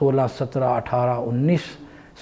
16, 17, 18, 19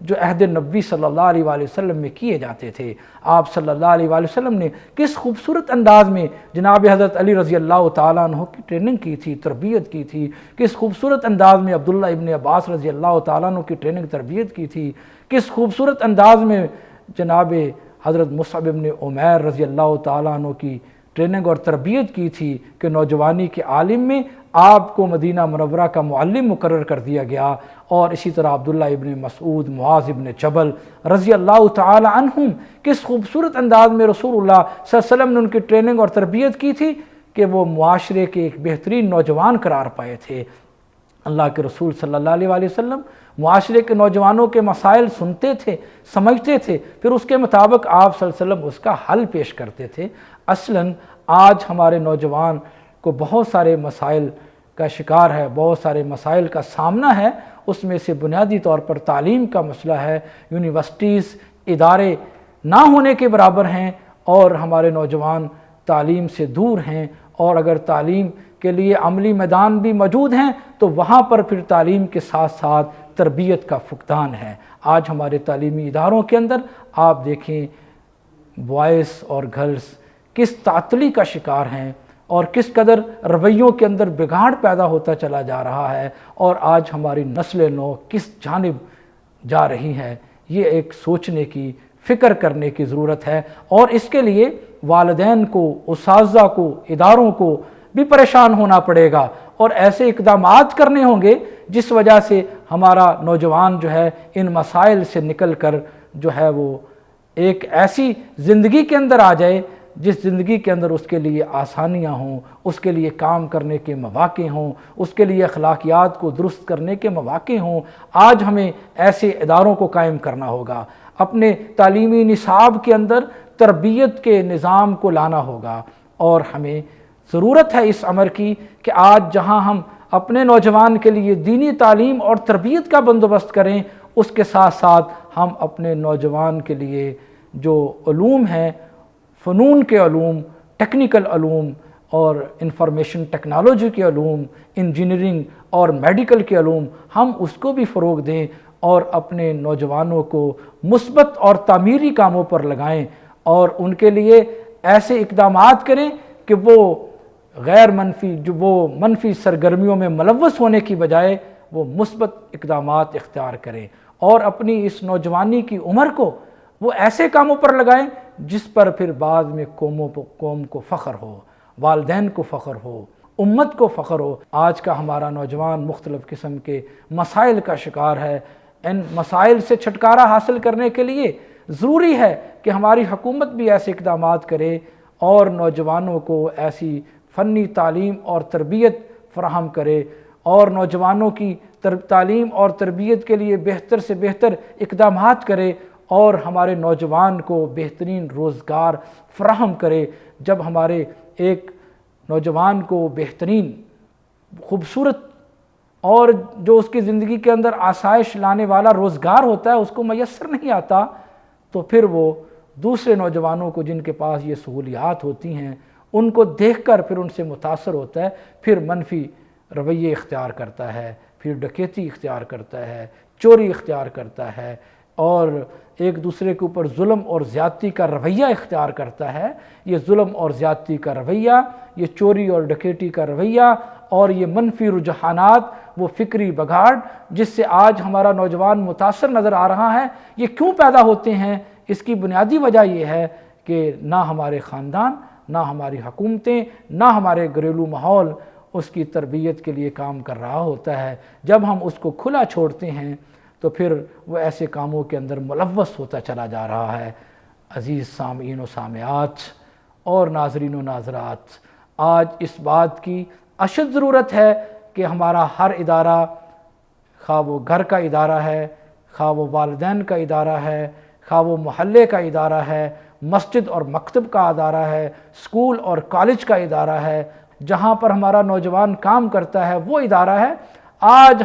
جو عہد نبوی صلی اللہ علیہ وآلہ وسلم میں کیے جاتے تھے۔ آپ صلی اللہ علیہ وآلہ وسلم نے کس خوبصورت انداز میں جناب حضرت علی رضی اللہ تعالیٰ عنہ کی ٹریننگ کی تھی، تربیت کی تھی، کس خوبصورت انداز میں عبداللہ ابن عباس رضی اللہ تعالیٰ عنہ کی ٹریننگ تربیت کی تھی، کس خوبصورت انداز میں جناب حضرت مصعب ابن عمیر رضی اللہ تعالیٰ عنہ کی ٹریننگ اور تربیت کی تھی کہ نوجوانی کے عالم میں آپ کو مدینہ منورہ کا معلم مقرر کر دیا گیا، اور اسی طرح عبداللہ ابن مسعود، معاذ ابن جبل رضی اللہ تعالی عنہم کس خوبصورت انداز میں رسول اللہ صلی اللہ علیہ وسلم نے ان کی ٹریننگ اور تربیت کی تھی کہ وہ معاشرے کے ایک بہترین نوجوان قرار پائے تھے۔ اللہ کے رسول صلی اللہ علیہ وآلہ وسلم معاشرے کے نوجوانوں کے مسائل سنتے تھے، سمجھتے تھے، پھر اس کے مطابق آپ صلی اللہ علیہ وسلم اس کا حل پیش کرتے تھے۔ اصلاً آج ہمارے نوجوان کو بہت سارے مسائل کا شکار ہے، بہت سارے مسائل کا سامنا ہے، اس میں سے بنیادی طور پر تعلیم کا مسئلہ ہے۔ یونیورسٹیز، ادارے نہ ہونے کے برابر ہیں اور ہمارے نوجوان تعلیم سے دور ہیں، اور اگر تعلیم کے لیے عملی میدان بھی موجود ہیں تو وہاں پر پھر تعلیم کے ساتھ ساتھ تربیت کا فقدان ہے۔ آج ہمارے تعلیمی اداروں کے اندر آپ دیکھیں بوائز اور گرلز کس تعطلی کا شکار ہیں اور کس قدر رویوں کے اندر بگاڑ پیدا ہوتا چلا جا رہا ہے، اور آج ہماری نسل نو کس جانب جا رہی ہے، یہ ایک سوچنے کی، فکر کرنے کی ضرورت ہے، اور اس کے لیے والدین کو، اساتذہ کو، اداروں کو بھی پریشان ہونا پڑے گا، اور ایسے اقدامات کرنے ہوں گے جس وجہ سے ہمارا نوجوان جو ہے ان مسائل سے نکل کر جو ہے وہ ایک ایسی زندگی کے اندر آ جائے جس زندگی کے اندر اس کے لیے آسانیاں ہوں، اس کے لیے کام کرنے کے مواقع ہوں، اس کے لیے اخلاقیات کو درست کرنے کے مواقع ہوں۔ آج ہمیں ایسے اداروں کو قائم کرنا ہوگا، اپنے تعلیمی نصاب کے اندر تربیت کے نظام کو لانا ہوگا، اور ہمیں ضرورت ہے اس امر کی کہ آج جہاں ہم اپنے نوجوان کے لیے دینی تعلیم اور تربیت کا بندوبست کریں، اس کے ساتھ ساتھ ہم اپنے نوجوان کے لیے جو علوم ہیں، فنون کے علوم، ٹیکنیکل علوم اور انفارمیشن ٹیکنالوجی کے علوم، انجینئرنگ اور میڈیکل کے علوم، ہم اس کو بھی فروغ دیں اور اپنے نوجوانوں کو مثبت اور تعمیری کاموں پر لگائیں، اور ان کے لیے ایسے اقدامات کریں کہ وہ غیر منفی، جو وہ منفی سرگرمیوں میں ملوث ہونے کی بجائے وہ مثبت اقدامات اختیار کریں، اور اپنی اس نوجوانی کی عمر کو وہ ایسے کاموں پر لگائیں جس پر پھر بعد میں قوم کو فخر ہو، والدین کو فخر ہو، امت کو فخر ہو۔ آج کا ہمارا نوجوان مختلف قسم کے مسائل کا شکار ہے۔ ان مسائل سے چھٹکارا حاصل کرنے کے لیے ضروری ہے کہ ہماری حکومت بھی ایسے اقدامات کرے اور نوجوانوں کو ایسی فنی تعلیم اور تربیت فراہم کرے، اور نوجوانوں کی تعلیم اور تربیت کے لیے بہتر سے بہتر اقدامات کرے، اور ہمارے نوجوان کو بہترین روزگار فراہم کرے۔ جب ہمارے ایک نوجوان کو بہترین، خوبصورت اور جو اس کی زندگی کے اندر آسائش لانے والا روزگار ہوتا ہے اس کو میسر نہیں آتا، تو پھر وہ دوسرے نوجوانوں کو جن کے پاس یہ سہولیات ہوتی ہیں ان کو دیکھ کر پھر ان سے متاثر ہوتا ہے، پھر منفی رویے اختیار کرتا ہے، پھر ڈکیتی اختیار کرتا ہے، چوری اختیار کرتا ہے، اور ایک دوسرے کے اوپر ظلم اور زیادتی کا رویہ اختیار کرتا ہے۔ یہ ظلم اور زیادتی کا رویہ، یہ چوری اور ڈکیتی کا رویہ، اور یہ منفی رجحانات، وہ فکری بگاڑ جس سے آج ہمارا نوجوان متاثر نظر آ رہا ہے، یہ کیوں پیدا ہوتے ہیں؟ اس کی بنیادی وجہ یہ ہے کہ نہ ہمارے خاندان، نہ ہماری حکومتیں، نہ ہمارے گھریلو ماحول اس کی تربیت کے لیے کام کر رہا ہوتا ہے۔ جب ہم اس کو کھلا چھوڑتے ہیں تو پھر وہ ایسے کاموں کے اندر ملوث ہوتا چلا جا رہا ہے۔ عزیز سامعین و سامعات اور ناظرین و ناظرات، آج اس بات کی اشد ضرورت ہے کہ ہمارا ہر ادارہ، خواہ وہ گھر کا ادارہ ہے، خواہ وہ والدین کا ادارہ ہے، خواہ وہ محلے کا ادارہ ہے، مسجد اور مکتب کا ادارہ ہے، اسکول اور کالج کا ادارہ ہے، جہاں پر ہمارا نوجوان کام کرتا ہے وہ ادارہ ہے، آج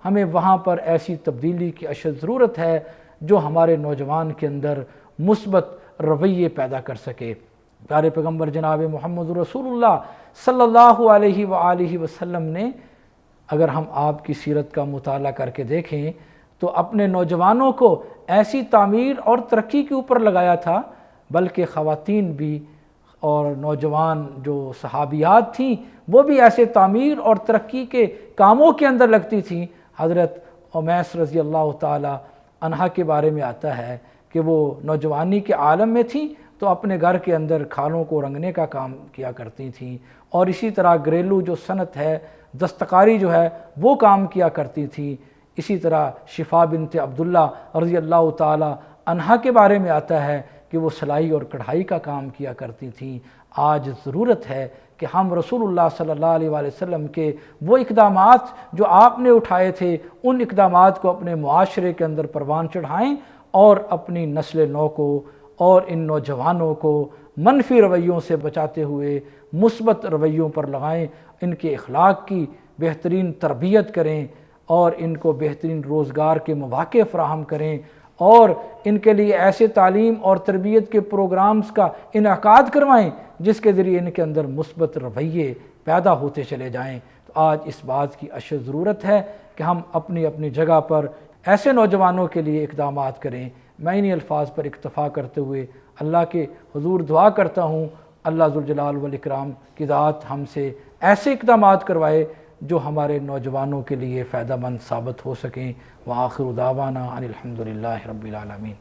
ہمیں وہاں پر ایسی تبدیلی کی اشد ضرورت ہے جو ہمارے نوجوان کے اندر مثبت رویے پیدا کر سکے۔ پیارے پیغمبر جناب محمد رسول اللہ صلی اللہ علیہ وآلہ وسلم نے، اگر ہم آپ کی سیرت کا مطالعہ کر کے دیکھیں تو اپنے نوجوانوں کو ایسی تعمیر اور ترقی کے اوپر لگایا تھا، بلکہ خواتین بھی اور نوجوان جو صحابیات تھیں وہ بھی ایسے تعمیر اور ترقی کے کاموں کے اندر لگتی تھیں۔ حضرت امیس رضی اللہ تعالی عنہا کے بارے میں آتا ہے کہ وہ نوجوانی کے عالم میں تھیں تو اپنے گھر کے اندر کھالوں کو رنگنے کا کام کیا کرتی تھیں، اور اسی طرح گھریلو جو صنعت ہے، دستکاری جو ہے وہ کام کیا کرتی تھیں۔ اسی طرح شفا بنت عبداللہ رضی اللہ تعالی عنہا کے بارے میں آتا ہے کہ وہ سلائی اور کڑھائی کا کام کیا کرتی تھیں۔ آج ضرورت ہے کہ ہم رسول اللہ صلی اللہ علیہ وآلہ وسلم کے وہ اقدامات جو آپ نے اٹھائے تھے ان اقدامات کو اپنے معاشرے کے اندر پروان چڑھائیں، اور اپنی نسل نو کو اور ان نوجوانوں کو منفی رویوں سے بچاتے ہوئے مثبت رویوں پر لگائیں، ان کے اخلاق کی بہترین تربیت کریں اور ان کو بہترین روزگار کے مواقع فراہم کریں، اور ان کے لیے ایسے تعلیم اور تربیت کے پروگرامز کا انعقاد کروائیں جس کے ذریعے ان کے اندر مثبت رویے پیدا ہوتے چلے جائیں۔ تو آج اس بات کی اشد ضرورت ہے کہ ہم اپنی اپنی جگہ پر ایسے نوجوانوں کے لیے اقدامات کریں۔ میں انہی الفاظ پر اکتفا کرتے ہوئے اللہ کے حضور دعا کرتا ہوں اللہ ذوالجلال والاکرام کی ذات ہم سے ایسے اقدامات کروائے جو ہمارے نوجوانوں کے لیے فائدہ مند ثابت ہو سکیں۔ وآخر دعوانا ان الحمدللہ رب العالمین۔